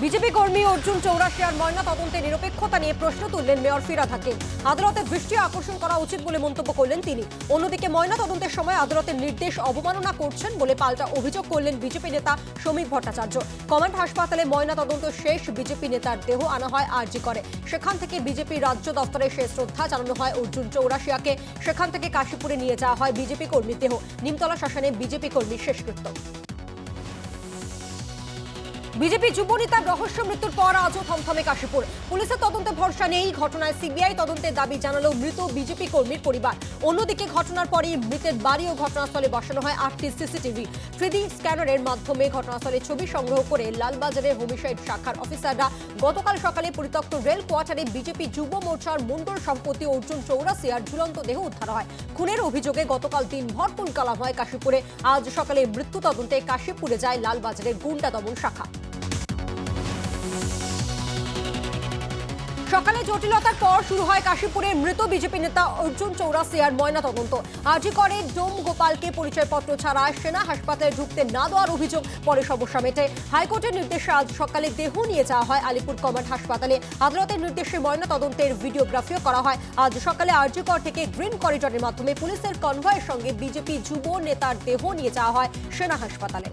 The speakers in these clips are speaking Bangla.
বিজেপি কর্মী অর্জুন চৌরাশিয়ার ময়না তদন্তে নিরপেক্ষতা নিয়ে প্রশ্ন তুললেন মেয়র ফিরহাদ হাকিম। আদালতের দৃষ্টি আকর্ষণ করা উচিত বলে মন্তব্য করলেন তিনি। অন্যদিকে ময়না তদন্তের সময় আদালতের নির্দেশ অবমাননা করছেন বলে পাল্টা অভিযোগ করলেন বিজেপি নেতা শ্রমিক ভট্টাচার্য। কমান্ড হাসপাতালে ময়না তদন্ত শেষ, বিজেপি নেতার দেহ আনা হয় আরজি করে। সেখান থেকে বিজেপি রাজ্য দফতরে শেষ শ্রদ্ধা জানানো হয় অর্জুন চৌরাশিয়াকে। সেখান থেকে কাশীপুরে নিয়ে যাওয়া হয় বিজেপি কর্মীর দেহ। নিমতলা শ্মশানে বিজেপি কর্মীর শেষকৃত্য। বিজেপি যুবনেতার রহস্য মৃত্যুর পর আজও থমথমে কাশীপুর। পুলিশের তদন্তে ভরসা নেই। ঘটনায় সিবিআই তদন্তের দাবি জানালো মৃত বিজেপি কর্মীর পরিবার। অন্যদিকে ঘটনার পরই মৃতের বাড়ি ও ঘটনাস্থলে বসানো হয় 8টি সিসিটিভি। 3D স্ক্যানারের মাধ্যমে ঘটনাস্থলে ছবি সংগ্রহ করে লালবাজারের হোমিসাইড শাখার অফিসাররা গতকাল সকালে পরিত্যক্ত রেল কোয়ার্টারে বিজেপি যুব মোর্চার মণ্ডল সভাপতি অর্জুন চৌরাশিয়ার ঝুলন্ত দেহ উদ্ধার হয়। খুনের অভিযোগে গতকাল দিনভর কুলকালাম হয় কাশীপুরে। আজ সকালে মৃত্যু তদন্তে কাশীপুরে যায় লালবাজারের গুন্ডা দমন শাখা। সকালে জটিলতার পর শুরু হয় কাশীপুরের মৃত বিজেপি নেতা অর্জুন চৌরাশিয়ার ময়না তদন্ত। আরজি করে ডোম গোপালকে পরিচয়পত্র ছাড়া সেনা হাসপাতালে ঢুকতে না দেওয়ার অভিযোগ, পরে সমস্যা মেটে। হাইকোর্টের নির্দেশে আজ সকালে দেহ নিয়ে যাওয়া হয় আলিপুর কমান্ড হাসপাতালে। আদালতের নির্দেশে ময়না তদন্তের ভিডিওগ্রাফিও করা হয়। আজ সকালে আরজি কর থেকে গ্রিন করিডোরের মাধ্যমে পুলিশের কনভয়ের সঙ্গে বিজেপি যুব নেতার দেহ নিয়ে যাওয়া হয় সেনা হাসপাতালে।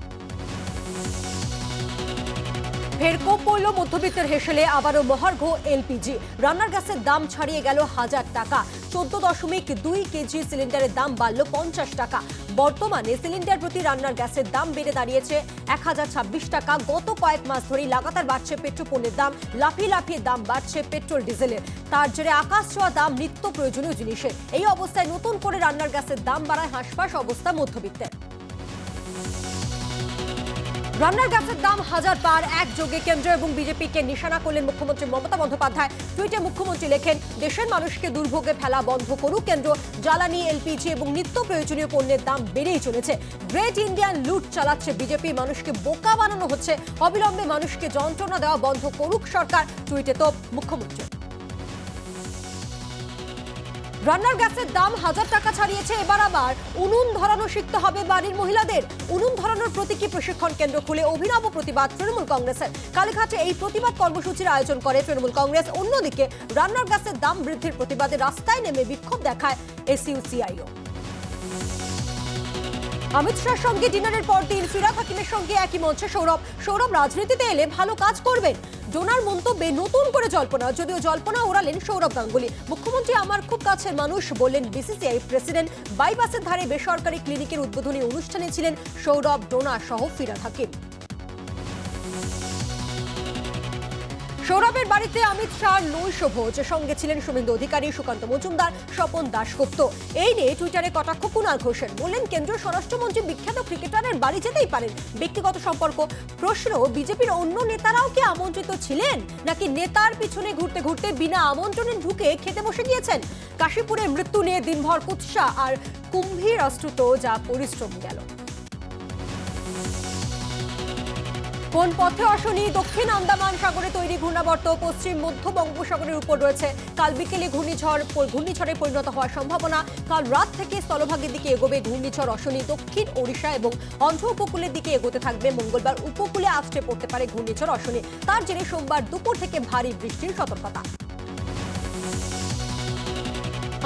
ফের কোপ পড়ল মধ্যবিত্তের হেসেলে। আবারও মহার্ঘ এলপিজি। রান্নার গ্যাসের দাম ছাড়িয়ে গেল 1000 টাকা। 14.2 কেজি সিলিন্ডারের দাম বাড়ল 50 টাকা। বর্তমানে সিলিন্ডার প্রতি রান্নার গ্যাসের দাম বেড়ে দাঁড়িয়েছে 1026 টাকা। গত কয়েক মাস ধরেই লাগাতার বাড়ছে পেট্রোপণ্যের দাম। লাফিয়ে লাফিয়ে দাম বাড়ছে পেট্রোল ডিজেলের। তার জেরে আকাশ ছোঁয়া দাম নিত্য প্রয়োজনীয় জিনিসের। এই অবস্থায় নতুন করে রান্নার গ্যাসের দাম বাড়ায় হাঁসফাঁস অবস্থা মধ্যবিত্তের। রান্নার গ্যাসের দাম 1000 পার। একযোগে কেন্দ্র এবং বিজেপিকে নিশানা করলেন মুখ্যমন্ত্রী মমতা বন্দ্যোপাধ্যায়। টুইটে মুখ্যমন্ত্রী লেখেন, দেশের মানুষকে দুর্ভোগে ফেলা বন্ধ করুক কেন্দ্র। জ্বালানি, এলপিজি এবং নিত্য প্রয়োজনীয় পণ্যের দাম বেড়েই চলেছে। গ্রেট ইন্ডিয়ান লুট চালাচ্ছে বিজেপি। মানুষকে বোকা বানানো হচ্ছে। অবিলম্বে মানুষকে যন্ত্রণা দেওয়া বন্ধ করুক সরকার। টুইটে তো মুখ্যমন্ত্রী। রান্নার গ্যাসের দাম 1000 টাকা ছাড়িয়েছে। এবার আবার উনুন ধরানো শিখতে হবে বাড়ির মহিলাদের। উনুন ধরানোর প্রতীকী প্রশিক্ষণ কেন্দ্র খুলে অভিনব প্রতিবাদ তৃণমূল কংগ্রেসের। কালীঘাটে এই প্রতিবাদ কর্মসূচির আয়োজন করে তৃণমূল কংগ্রেস। অন্যদিকে রান্নার গ্যাসের দাম বৃদ্ধির প্রতিবাদে রাস্তায় নেমে বিক্ষোভ দেখায় এসইউসিআইও। অমিত শাহর সঙ্গে ডিনারের পর দিন ফিরহাদ হাকিমের সঙ্গে একই মঞ্চে সৌরভ রাজনীতিতে এলে ভালো কাজ করবেন। ডোনার মন্তব্যে নতুন করে জল্পনা, যদিও জল্পনা ওড়ালেন সৌরভ গাঙ্গুলি। মুখ্যমন্ত্রী আমার খুব কাছের মানুষ বললেন বিসিসিআই প্রেসিডেন্ট। বাইপাসের ধারে বেসরকারি ক্লিনিকের উদ্বোধনী অনুষ্ঠানে ছিলেন সৌরভ, ডোনা সহ ফিরহাদ হাকিম। সৌরভের বাড়িতে অমিত শাহর নৈশভোজ। সঙ্গে ছিলেন শুভেন্দু অধিকারী, সুকান্ত মজুমদার, স্বপন দাশগুপ্ত। এই নিয়ে টুইটারে কটাক্ষ কুণাল ঘোষের। বললেন, কেন্দ্রীয় স্বরাষ্ট্রমন্ত্রী বিখ্যাত ক্রিকেটারের বাড়ি যেতেই পারেন, ব্যক্তিগত সম্পর্ক। প্রশ্ন, বিজেপির অন্য নেতারাও কি আমন্ত্রিত ছিলেন, নাকি নেতার পিছনে ঘুরতে ঘুরতে বিনা আমন্ত্রণে ঢুকে খেতে বসে গিয়েছেন? কাশীপুরে মৃত্যু নিয়ে দিনভর কুৎসা আর কুম্ভীর আশ্রিত যা পরিশ্রম গেল। কোন পথে অশনি? দক্ষিণ আন্দামান সাগরে তৈরি ঘূর্ণাবর্ত পশ্চিম মধ্য বঙ্গোপসাগরের উপর রয়েছে। কাল বিকেলে ঘূর্ণিঝড়ে পরিণত হওয়ার সম্ভাবনা। কাল রাত থেকে স্থলভাগের দিকে এগোবে ঘূর্ণিঝড় অশনি। দক্ষিণ ওড়িশা এবং অন্ধ্র উপকূলের দিকে এগোতে থাকবে। মঙ্গলবার উপকূলে আছড়ে পড়তে পারে ঘূর্ণিঝড় অশনি। তার জেরে সোমবার দুপুর থেকে ভারী বৃষ্টির সতর্কতা।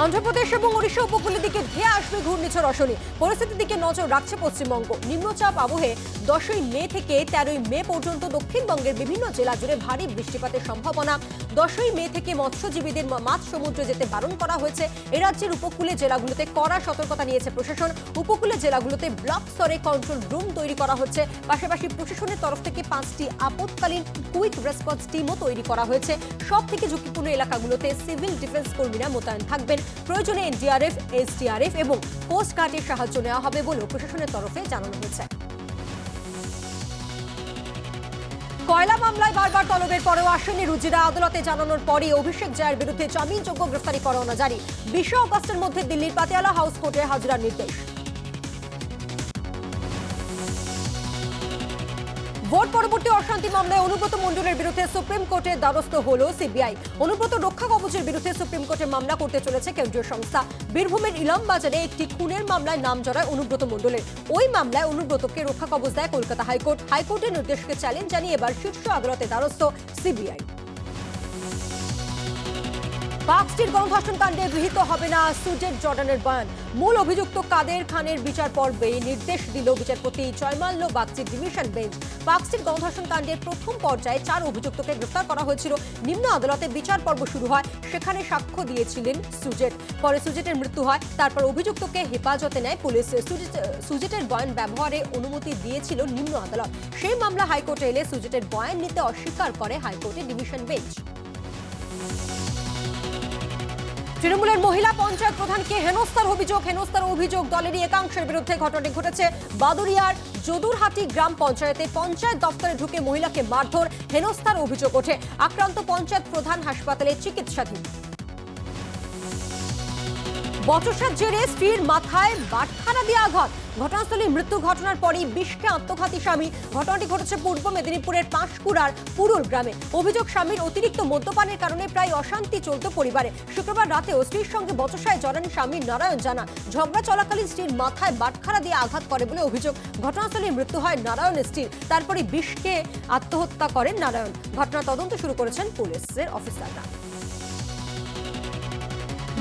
অন্ধ্রপ্রদেশ এবং ওড়িশা উপকূলের দিকে ধেয়ে আসবে ঘূর্ণিঝড় অশনি। পরিস্থিতির দিকে নজর রাখছে পশ্চিমবঙ্গ। নিম্নচাপ আবহে 10ই মে থেকে 13ই মে পর্যন্ত দক্ষিণবঙ্গের বিভিন্ন জেলা জুড়ে ভারী বৃষ্টিপাতের সম্ভাবনা। 10ই মে থেকে মৎস্যজীবীদের মাছ সমুদ্রে যেতে বারণ করা হয়েছে। এ রাজ্যের উপকূলে জেলাগুলোতে কড়া সতর্কতা নিয়েছে প্রশাসন। উপকূলে জেলাগুলোতে ব্লক স্তরে কন্ট্রোল রুম তৈরি করা হচ্ছে। পাশাপাশি প্রশাসনের তরফ থেকে 5টি আপৎকালীন কুইক রেসপন্স টিমও তৈরি করা হয়েছে। সব থেকে ঝুঁকিপূর্ণ এলাকাগুলোতে সিভিল ডিফেন্স কর্মীরা মোতায়েন থাকবেন। প্রয়োজনে এনডিআরএফ, এসডিআরএফ এবং কোস্ট গার্ডের সাহায্য নেওয়া হবে বলেও প্রশাসনের তরফে জানানো হয়েছে। কয়লা মামলায় বারবার তলবের পরেও আসেনি রুজিরা। আদালতে জানানোর পরই অভিষেক জয়ের বিরুদ্ধে জামিনযোগ্য গ্রেফতারি পরোয়ানা জারি। 20 আগস্টের মধ্যে দিল্লির পাতিয়ালা হাউস কোর্টে হাজিরার নির্দেশ। ভোট পরবর্তী অশান্তি মামলায় অনুব্রত মণ্ডলের বিরুদ্ধে সুপ্রিম কোর্টের দ্বারস্থ হল সিবিআই। অনুব্রত রক্ষা কবচের বিরুদ্ধে সুপ্রিম কোর্টে মামলা করতে চলেছে কেন্দ্রীয় সংস্থা। বীরভূমের ইলামবাজারে একটি খুনের মামলায় নাম জড়ায় অনুব্রত মণ্ডলের। ওই মামলায় অনুব্রতকে রক্ষা কবচ দেয় কলকাতা হাইকোর্ট। হাইকোর্টের নির্দেশকে চ্যালেঞ্জ জানিয়ে এবার শীর্ষ আদালতে দ্বারস্থ সিবিআই। পাকস্টির গণধর্ষণ কাণ্ডে গৃহীত হবে না সুজেট জর্ডানের বয়ান। মূল অভিযুক্ত কাদের খানের বিচার পর্বে নির্দেশ দিল বিচারপতি জয়মাল্য বাগচির ডিভিশন বেঞ্চ। পাকস্টির গণধর্ষণ কাণ্ডের প্রথম পর্যায়ে 4 অভিযুক্তকে গ্রেফতার করা হয়েছিল। নিম্ন আদালতে বিচার পর্ব শুরু হয়। সেখানে সাক্ষ্য দিয়েছিলেন সুজেট। পরে সুজেটের মৃত্যু হয়। তারপর অভিযুক্তকে হেফাজতে নেয় পুলিশ। সুজেটের বয়ান ব্যবহারে অনুমতি দিয়েছিল নিম্ন আদালত। সেই মামলা হাইকোর্টে এলে সুজেটের বয়ান নিতে অস্বীকার করে হাইকোর্টের ডিভিশন বেঞ্চ। তৃণমূলের মহিলা পঞ্চায়েত প্রধানকে হেনস্থার অভিযোগ দলেরই একাংশের বিরুদ্ধে। ঘটনাটি ঘটেছে বাদুরিয়ার যদুরহাটি গ্রাম পঞ্চায়েতে। পঞ্চায়েত দপ্তরে ঢুকে মহিলাকে মারধর, হেনস্থার অভিযোগ ওঠে। আক্রান্ত পঞ্চায়েত প্রধান হাসপাতালে চিকিৎসাধীন। বচসার জেরে স্ত্রীর মাথায় বাটখারা দিয়ে আঘাত, ঘটনাস্থলে মৃত্যু। ঘটনার পরই বিষকে আত্মঘাতী স্বামী। ঘটনাটি ঘটেছে পূর্ব মেদিনীপুরের পাঁশকুড়ার পুরুল গ্রামে। অভিযোগ, স্বামীর অতিরিক্ত মদ্যপানের কারণে প্রায় অশান্তি চলত পরিবারে। শুক্রবার রাতেও স্ত্রীর সঙ্গে বচসায় জড়ান স্বামী নারায়ণ জানা। ঝগড়া চলাকালীন স্ত্রীর মাথায় বাটখারা দিয়ে আঘাত করে বলে অভিযোগ। ঘটনাস্থলে মৃত্যু হয় নারায়ণের স্ত্রীর। তারপরে বিষকে আত্মহত্যা করেন নারায়ণ। ঘটনা তদন্ত শুরু করেছেন পুলিশের অফিসাররা।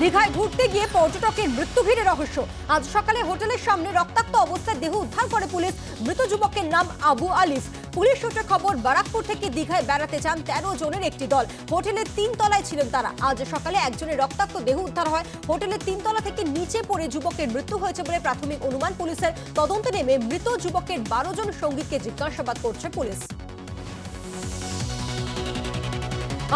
দীঘায় ঘুরতে গিয়ে পর্যটকের মৃত্যু ঘিরে রহস্য। আজ সকালে হোটেলের সামনে রক্তাক্ত অবস্থায় দেহ উদ্ধার করে পুলিশ। মৃত যুবকের নাম আবু আলিফ। পুলিশ সূত্রে খবর, বারাকপুর থেকে দীঘায় বেড়াতে যান 13 জনের একটি দল। হোটেলের 3 তলায় ছিলেন তারা। আজ সকালে একজনের রক্তাক্ত দেহ উদ্ধার হয়। হোটেলের 3 তলা থেকে নিচে পড়ে যুবকের মৃত্যু হয়েছে বলে প্রাথমিক অনুমান পুলিশের। তদন্তে নেমে মৃত যুবকের 12 জন সঙ্গীকে জিজ্ঞাসাবাদ করছে পুলিশ।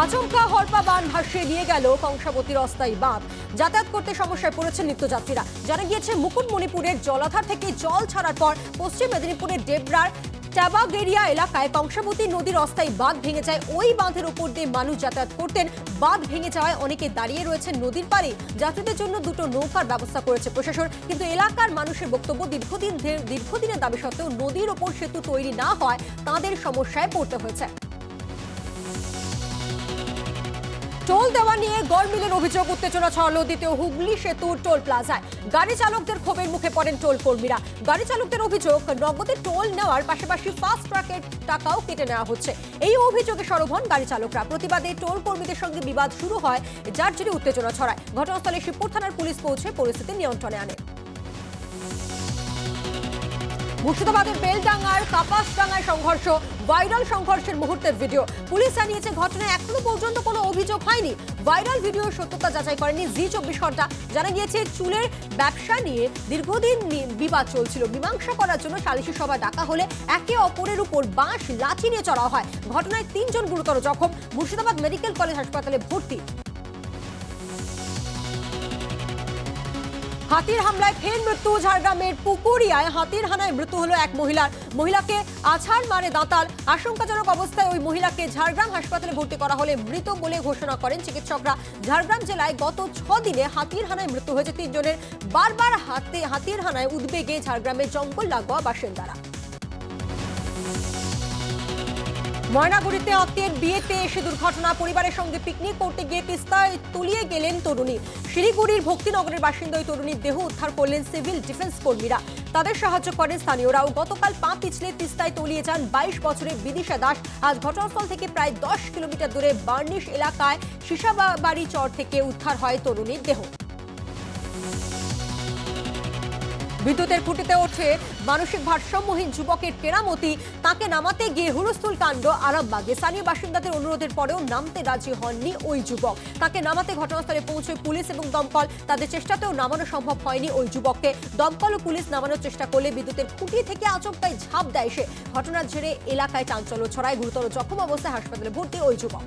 আচমকা হরপা বান ভাসিয়ে নিয়ে গেল কংসাবতীর অস্থায়ী বাঁধ। যাতায়াত করতে সমস্যায় পড়েছেন নিত্যযাত্রীরা। জানা গিয়েছে, মুকুটমণিপুরের জলাধার থেকে জল ছাড়ার পর পশ্চিম মেদিনীপুরের ডেবরার টাবাগেরিয়া এলাকায় কংসাবতী নদীর অস্থায়ী বাঁধ ভেঙে যায়। ওই বাঁধের উপর দিয়ে মানুষ যাতায়াত করতেন। বাঁধ ভেঙে যাওয়ায় অনেকে দাঁড়িয়ে রয়েছেন নদীর পাড়ে। যাত্রীদের জন্য 2টো নৌকার ব্যবস্থা করেছে প্রশাসন। কিন্তু এলাকার মানুষের বক্তব্য, দীর্ঘদিনের দাবি সত্ত্বেও নদীর ওপর সেতু তৈরি না হয় তাদের সমস্যায় পড়তে হয়েছে। টোল দেওয়া নিয়ে গড়মিলের অভিযোগ, উত্তেজনা ছড়ালো দ্বিতীয় হুগলি সেতুর টোল প্লাজায়। গাড়ি চালকদের ক্ষোভের মুখে পড়েন টোল কর্মীরা। গাড়ি চালকদের অভিযোগ, নগদে টোল নেওয়ার পাশাপাশি ফাস্ট ট্র্যাকের টাকাও কেটে নেওয়া হচ্ছে। এই অভিযোগে সরব হন গাড়ি চালকরা। প্রতিবাদে টোল কর্মীদের সঙ্গে বিবাদ শুরু হয়, যার জেরে উত্তেজনা ছড়ায়। ঘটনাস্থলে শিবপুর থানার পুলিশ পৌঁছে পরিস্থিতি নিয়ন্ত্রণে আনে। মুর্শিদাবাদের বেলডাঙ্গার কাপাসডাঙ্গায় সংঘর্ষ, ভাইরাল সংঘর্ষের মুহূর্তের ভিডিও। পুলিশ জানিয়েছে, ঘটনায় এখনো পর্যন্ত কোনো অভিযোগ হয়নি। ভাইরাল ভিডিওর সত্যতা যাচাই করেনি জি24 ঘন্টা। জানা গিয়েছে, চুলের ব্যবসা নিয়ে দীর্ঘদিন বিবাদ চলছিল। মীমাংসা করার জন্য সালিশি সভা ডাকা হলে একে অপরের উপর বাঁশ লাঠি নিয়ে চড়া হয়। ঘটনায় 3 জন গুরুতর জখম, মুর্শিদাবাদ মেডিকেল কলেজ হাসপাতালে ভর্তি। হাতির হামলায় ফের মৃত্যু। ঝাড়গ্রামের পুকুরিয়ায় হাতির হানায় মৃত্যু হলো এক মহিলাকে আছাড় মারে দাঁতাল। আশঙ্কাজনক অবস্থায় ওই মহিলাকে ঝাড়গ্রাম হাসপাতালে ভর্তি করা হলে মৃত বলে ঘোষণা করেন চিকিৎসকরা। ঝাড়গ্রাম জেলায় গত 6 দিনে হাতির হানায় মৃত্যু হয়েছে 3 জনের। বারবার হাতির হানায় উদ্বেগে ঝাড়গ্রামের জঙ্গল লাগোয়া বাসিন্দারা। ময়নাগুড়িতে আত্মীয়ের বিয়েতে এসে দুর্ঘটনা। পরিবারের সঙ্গে পিকনিক করতে গিয়ে তিস্তায় তলিয়ে গেলেন তরুণী। শিলিগুড়ির ভক্তিনগরের বাসিন্দা ওই তরুণীর দেহ উদ্ধার করলেন সিভিল ডিফেন্স কর্মীরা। তাদের সাহায্য করেন স্থানীয়রাও। গতকাল পা পিছলে তিস্তায় তলিয়ে যান 22 বছরের বিদিশা দাস। আজ ঘটনাস্থল থেকে প্রায় 10 কিলোমিটার দূরে বার্নিশ এলাকায় শিশাবাড়ি চর থেকে উদ্ধার হয় তরুণীর দেহ। বিদ্যুতের খুঁটিতে ওঠে মানসিক ভারসাম্যহীন যুবকের কেরামতি। তাকে নামাতে গিয়ে হুলস্থুল কাণ্ড আরামবাগে। স্থানীয় বাসিন্দাদের অনুরোধের পরেও নামতে রাজি হননি ওই যুবক। তাকে নামাতে ঘটনাস্থলে পৌঁছয় পুলিশ এবং দমকল। তাদের চেষ্টাতেও নামানো সম্ভব হয়নি ওই যুবককে। দমকল ও পুলিশ নামানোর চেষ্টা করলে বিদ্যুতের খুঁটি থেকে আচমকাই ঝাঁপ দেয় সে। ঘটনার জেরে এলাকায় চাঞ্চল্য ছড়ায়। গুরুতর জখম অবস্থায় হাসপাতালে ভর্তি ওই যুবক।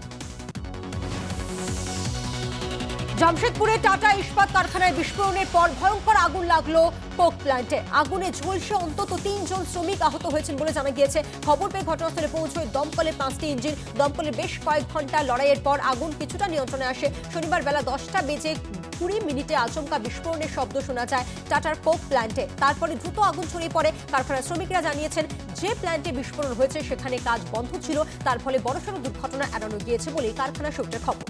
জামশেদপুরে টাটা ইস্পাত কারখানায় বিস্ফোরণের পর ভয়ঙ্কর আগুন লাগলো কোক প্ল্যান্টে। আগুনে ঝলসে অন্তত 3 জন শ্রমিক আহত হয়েছেন বলে জানা গিয়েছে। খবর পেয়ে ঘটনাস্থলে পৌঁছয় দমকলের 5টি ইঞ্জিন। দমকলের বেশ কয়েক ঘন্টা লড়াইয়ের পর আগুন কিছুটা নিয়ন্ত্রণে আসে। শনিবার বেলা 10টা বেজে মিনিটে আচমকা বিস্ফোরণের শব্দ শোনা যায় টাটার কোক প্ল্যান্টে। তারপরে দ্রুত আগুন ছড়িয়ে পড়ে। কারখানার শ্রমিকরা জানিয়েছেন, যে প্ল্যান্টে বিস্ফোরণ হয়েছে সেখানে কাজ বন্ধ ছিল, তার ফলে বড়সড় দুর্ঘটনা এড়ানো গিয়েছে বলে কারখানা সূত্রের খবর।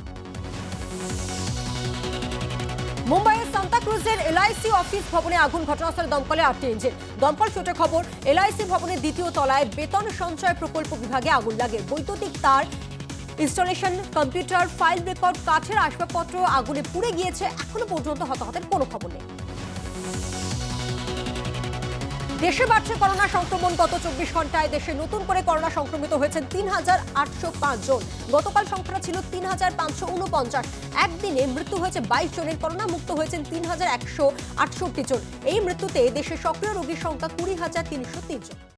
মুম্বাইয়ের সান্তাক্রুজের এলআইসি অফিস ভবনে আগুন, ঘটনাস্থলে দমকলে 8টি ইঞ্জিন। দমকল সূত্রে খবর, এলআইসি ভবনের দ্বিতীয় তলায় বেতন সঞ্চয় প্রকল্প বিভাগে আগুন লাগে। বৈদ্যুতিক তার, ইনস্টলেশন, কম্পিউটার, ফাইল রেকর্ড, কাঠের আসবাবপত্র আগুনে পুড়ে গিয়েছে। এখনো পর্যন্ত হতাহতের কোনো খবর নেই। দেশে বাড়ছে করোনা সংক্রমণ। গত 24 ঘন্টায় দেশে নতুন করে করোনা সংক্রমিত হয়েছেন ৩,৮০৫ জন। গতকাল সংখ্যাটা ছিল ৩,৫৪৯। একদিনে মৃত্যু হয়েছে 22 জনের। করোনা মুক্ত হয়েছেন ৩,১৬৮ জন। এই মৃত্যুতে দেশে সক্রিয় রোগীর সংখ্যা ২০,৩০৩ জন।